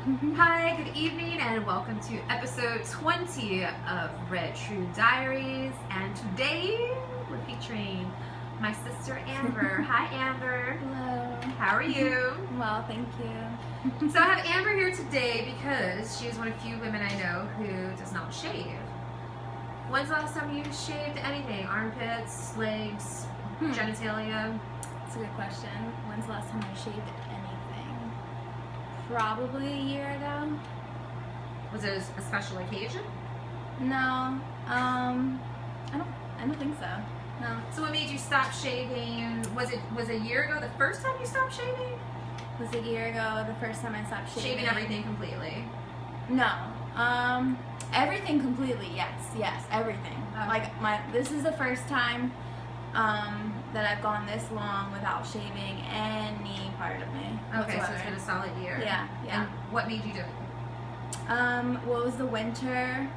Hi, good evening, and welcome to episode 20 of True Diaries. And today we're featuring my sister Amber. Hi, Amber. Hello. How are you? Well, thank you. So I have Amber here today because she is one of few women I know who does not shave. When's the last time you shaved anything? Armpits, legs, genitalia? That's a good question. When's the last time I shaved anything? Probably a year ago. Was it a special occasion? No. I don't think so. No. So what made you stop shaving? Was a year ago the first time you stopped shaving? It was a year ago the first time I stopped shaving. Shaving everything completely? No. Everything completely, yes, everything. Okay. This is the first time that I've gone this long without shaving any part of me. Okay, whatsoever. so it's been a solid year. Yeah. And what made you do it? Well, it was the winter,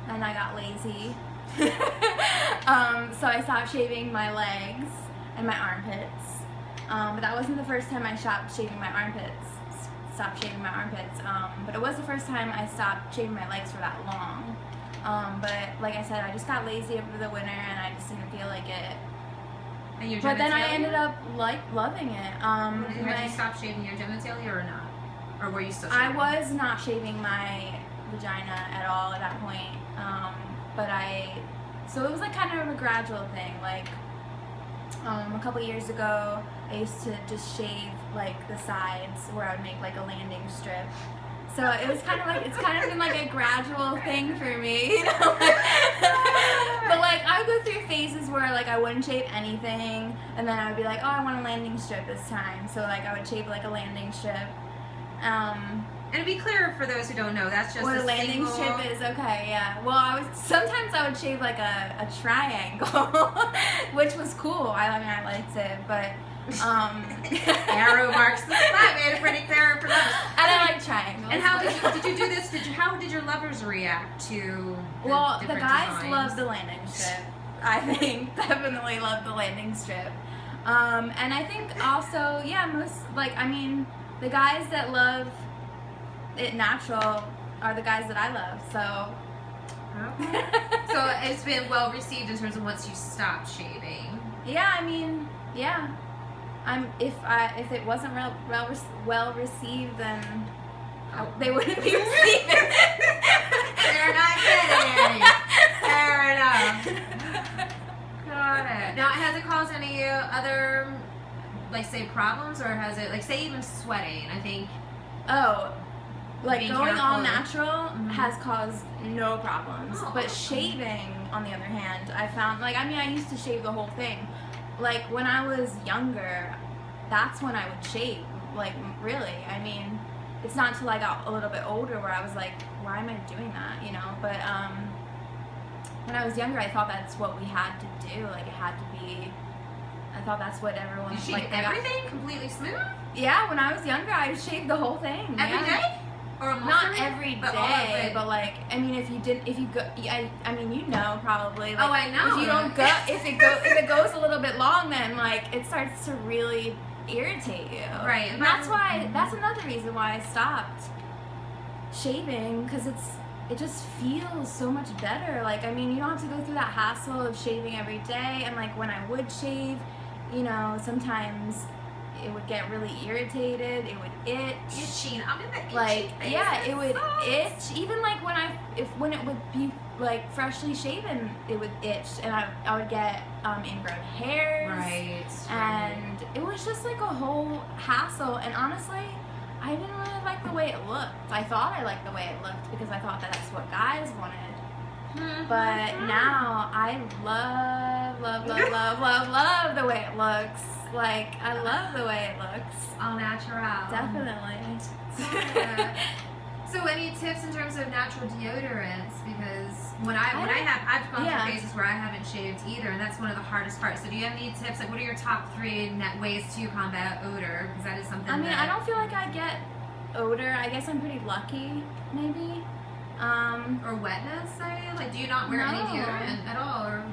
and I got lazy. So I stopped shaving my legs and my armpits. But that wasn't the first time I stopped shaving my armpits. But it was the first time I stopped shaving my legs for that long. But like I said, I just got lazy over the winter, and I just didn't feel like it. And your But then I genitalia? ended up loving it. Had you stopped shaving your genitalia or not? Or were you still shaving? I was not shaving my vagina at all at that point. So it was like kind of a gradual thing. Like a couple years ago, I used to just shave like the sides where I would make like a landing strip. So it was kind of like, it's kind of been like a gradual thing for me, you know? But like I would go through phases where like I wouldn't shave anything, and then I would be like, oh, I want a landing strip this time. So like I would shave like a landing strip. And to be clear for those who don't know, that's just what a a landing single... strip is, okay, yeah. Well, sometimes I would shave like a triangle, which was cool. I liked it, but Arrow marks the spot. Made it pretty clear for us. and I like triangles. And how did you do this? How did your lovers react to the different guys designs? love the landing strip. I think definitely love the landing strip. And I think also, yeah, the guys that love it natural are the guys that I love. So Okay. So it's been well received in terms of once you stopped shaving. yeah, yeah. If it wasn't well received, then they wouldn't be receiving it. They're not getting any. Fair enough. Got it. Now, has it caused any other, like, say, problems, or has it, like, say, even sweating? I think. Oh, like Being going all careful. natural has caused no problems. Oh, But awesome. shaving, on the other hand, I found, I used to shave the whole thing. Like, when I was younger, that's when I would shave. Like, really. It's not until I got a little bit older where I was like, why am I doing that, you know? But when I was younger, I thought that's what we had to do. Like, it had to be... I thought that's what everyone... You shave like, everything completely smooth? Yeah, when I was younger, I would shave the whole thing. Every yeah. day? Or Not every but all of day, it. but like, if you go, you know, probably. Like, Oh, I know. If you don't go, if it goes a little bit long, then like it starts to really irritate you. Right. And that's another reason why I stopped shaving, because it just feels so much better. Like, you don't have to go through that hassle of shaving every day, and like when I would shave, you know, sometimes it would get really irritated. It would itch. Itching. I'm in the itchy Like, phase. yeah, it would Sucks. itch. Even like when it would be like freshly shaven, it would itch, and I would get ingrown hairs. Right. And it was just like a whole hassle. And honestly, I didn't really like the way it looked. I thought I liked the way it looked because I thought that's what guys wanted. But now I love the way it looks. Like, I love the way it looks. All natural. Definitely. Yeah. So any tips in terms of natural deodorants? Because I've gone through phases where I haven't shaved either, and that's one of the hardest parts. So do you have any tips? Like, what are your top 3 ways to combat odor? Because that is something I don't feel like I get odor. I guess I'm pretty lucky, maybe. Or wetness, like, do you not wear any No. deodorant at all? Or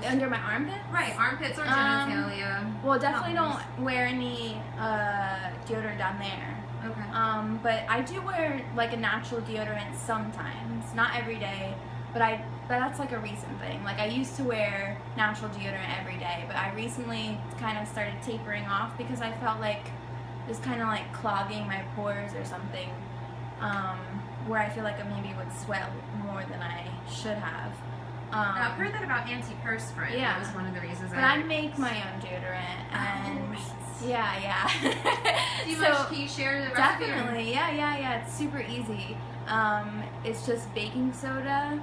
Under my armpit? right, armpits or genitalia. Well, definitely Help don't wear any deodorant down there. Okay. But I do wear like a natural deodorant sometimes, not every day, but that's like a recent thing. Like I used to wear natural deodorant every day, but I recently kind of started tapering off because I felt like it was kind of like clogging my pores or something, where I feel like I maybe would sweat more than I should have. Now, I've heard that about antiperspirant. Yeah. That was one of the reasons. But I make my own deodorant, and yeah. Can you share the recipe? Definitely, yeah. It's super easy. It's just baking soda,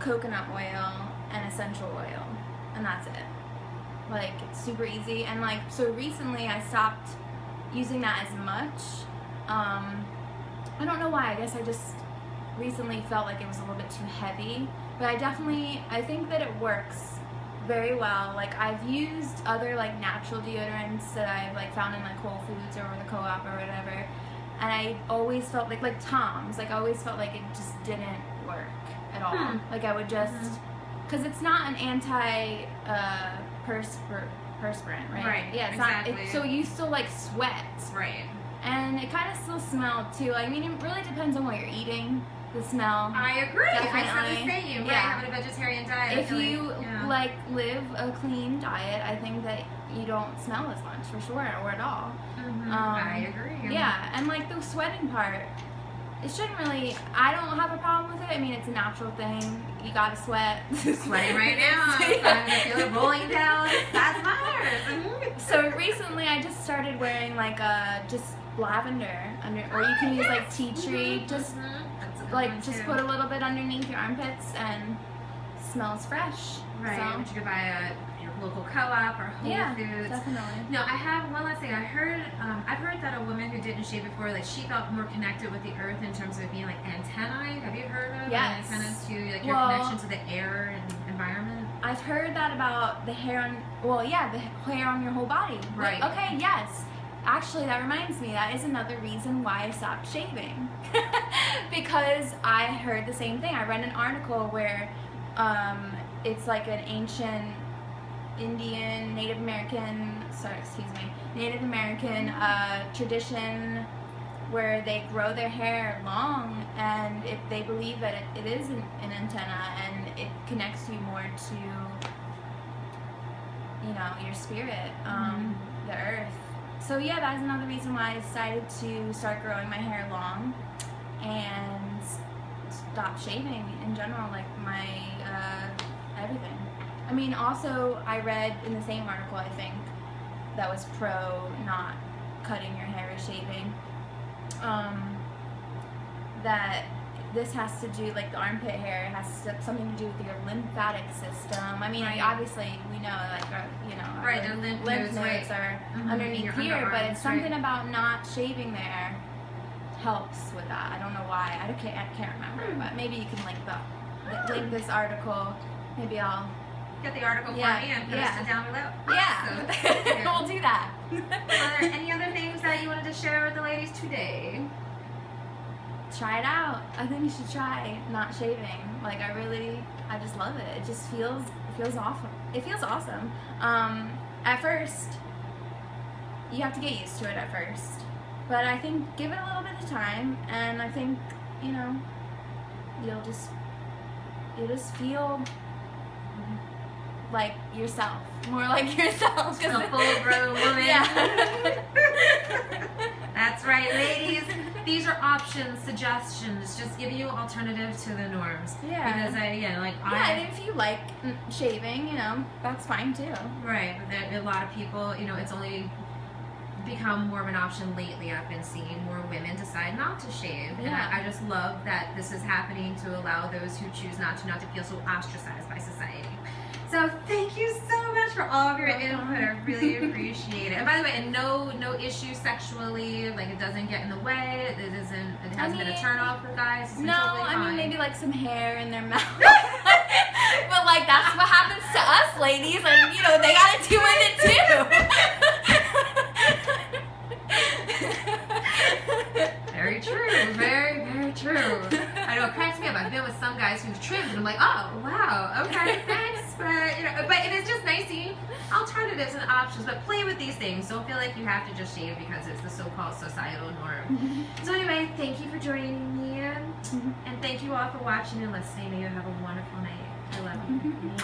coconut oil, and essential oil, and that's it. Like, it's super easy. And like, so recently I stopped using that as much. I don't know why. I guess I just recently felt like it was a little bit too heavy. But I think that it works very well. Like, I've used other like natural deodorants that I've like found in like Whole Foods or the Co-op or whatever, and I always felt like Tom's. Like, I always felt like it just didn't work at all. Like, I would just, because it's not an perspirant, right? Right. Yeah. It's exactly. not. So you still like sweat. Right. And it kind of still smelled too. I mean, it really depends on what you're eating. The smell. I agree. Definitely. I said the same. Right. Having a vegetarian diet. If you like live a clean diet, I think that you don't smell as much for sure, or at all. I agree. Yeah, and like the sweating part, it shouldn't really. I don't have a problem with it. I mean, it's a natural thing. You gotta sweat. Sweating right now. I feel it rolling down. That's my heart. So recently, I just started wearing like just lavender under, or you can use like tea tree. Just just put a little bit underneath your armpits and smells fresh. Right. So, you could buy your local Co-op or Whole Foods. Definitely. No, I have one last thing. I've heard that a woman who didn't shave before, like, she felt more connected with the earth in terms of it being like antennae. Have you heard of antennas to like your connection to the air and environment? I've heard that about the hair on. Well, yeah, the hair on your whole body. Right. Okay. Yes. Actually, that reminds me, that is another reason why I stopped shaving. Because I heard the same thing. I read an article where it's like an ancient Indian, Native American tradition where they grow their hair long, and they believe that it is an antenna, and it connects you more to, your spirit, the earth. So yeah, that's another reason why I decided to start growing my hair long and stop shaving in general, like my everything. I mean, also I read in the same article, I think, that was pro not cutting your hair or shaving, that this has to do, like the armpit hair has something to do with your lymphatic system. I mean, obviously we know, like, our lymph nodes are underneath here, but it's something about not shaving there helps with that. I don't know why. I can't remember, but maybe you can link this article. Maybe I'll get the article for me and post it down below. Yeah, we'll do that. Are there any other things that you wanted to share with the ladies today? Try it out. I think you should try not shaving. Like, I just love it. It just feels awesome. It feels awesome. At first, you have to get used to it at first. But I think give it a little bit of time, and I think, you'll just feel like yourself. More like yourself. A full-grown woman. Yeah. That's right, ladies. These are options, suggestions, just give you alternatives to the norms. Yeah. Because and if you like shaving, that's fine too. Right, but a lot of people, it's only become more of an option lately. I've been seeing more women decide not to shave, and I just love that this is happening to allow those who choose not to feel so ostracized by society. So thank you so much for all of your input. I really appreciate it. And by the way, and no issue sexually, like it doesn't get in the way. It hasn't been a turn off for guys. It's been totally fine. I mean maybe like some hair in their mouth. But like that's what happens to us ladies, and they gotta deal with it too. Very true. Very, very true. I know it cracks me up. I've been with some guys who've trimmed and I'm like, oh wow, okay, thanks. But and it's just nice seeing alternatives and options. But play with these things. Don't feel like you have to just shave because it's the so-called societal norm. So anyway, thank you for joining me, and thank you all for watching and listening. May you have a wonderful night. I love you.